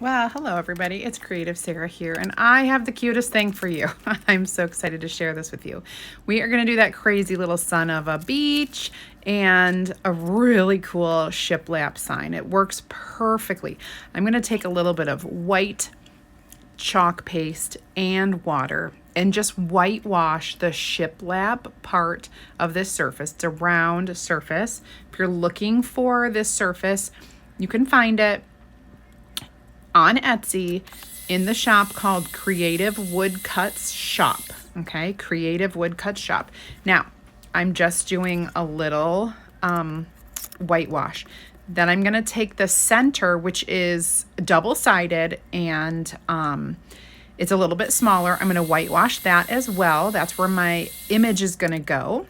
Well, hello everybody, it's CreativeSarah here, and I have the cutest thing for you. I'm so excited to share this with you. We are gonna do that crazy little son of a beach and a really cool shiplap sign. It works perfectly. I'm gonna take a little bit of white chalk paste and water and just whitewash the shiplap part of this surface. It's a round surface. If you're looking for this surface, you can find it on Etsy in the shop called CreativeWoodCutsShop. Okay, CreativeWoodCutsShop. Now, I'm just doing a little whitewash. Then I'm going to take the center, which is double-sided, and it's a little bit smaller. I'm going to whitewash that as well. That's where my image is going to go.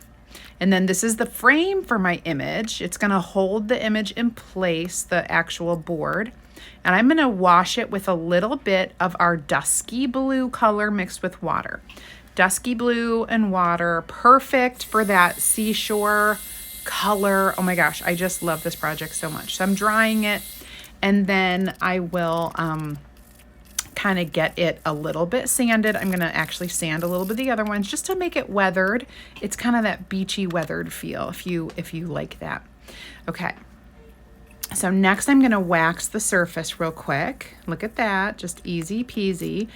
And then this is the frame for my image. It's going to hold the image in place, the actual board. And I'm going to wash it with a little bit of our dusky blue color mixed with water. Dusky blue and water, perfect for that seashore color. Oh my gosh, I just love this project so much. So I'm drying it, and then I will kind of get it a little bit sanded. I'm going to actually sand a little bit of the other ones just to make it weathered. It's kind of that beachy weathered feel if you like that. Okay. So next I'm going to wax the surface real quick. Look at that, just easy peasy.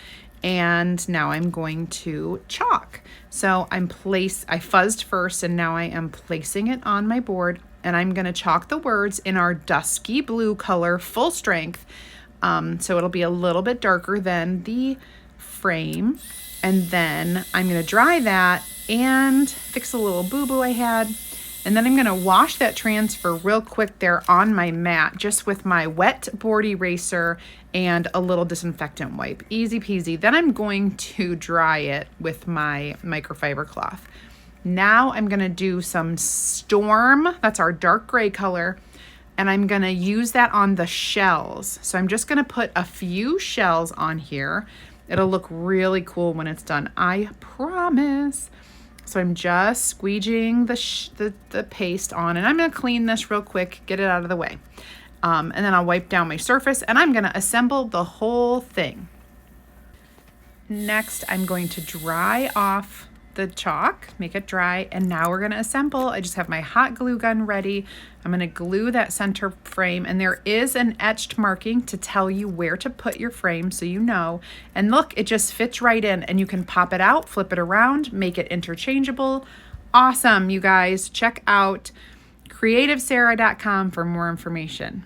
And now I'm going to chalk. So I fuzzed first, and now I am placing it on my board, and I'm going to chalk the words in our dusky blue color, full strength. So it'll be a little bit darker than the frame. And then I'm going to dry that and fix a little boo-boo I had. And then I'm going to wash that transfer real quick there on my mat, just with my wet board eraser and a little disinfectant wipe. Easy peasy. Then I'm going to dry it with my microfiber cloth. Now I'm going to do some Storm. That's our dark gray color. And I'm going to use that on the shells. So I'm just going to put a few shells on here. It'll look really cool when it's done, I promise. So I'm just squeegeeing the paste on, and I'm going to clean this real quick, get it out of the way. And then I'll wipe down my surface, and I'm going to assemble the whole thing. Next, I'm going to dry off the chalk, make it dry, and now we're going to assemble. I just have my hot glue gun ready. I'm going to glue that center frame, and there is an etched marking to tell you where to put your frame so you know. And look, it just fits right in, and you can pop it out, flip it around, make it interchangeable. Awesome, you guys. Check out CreativeSarah.com for more information.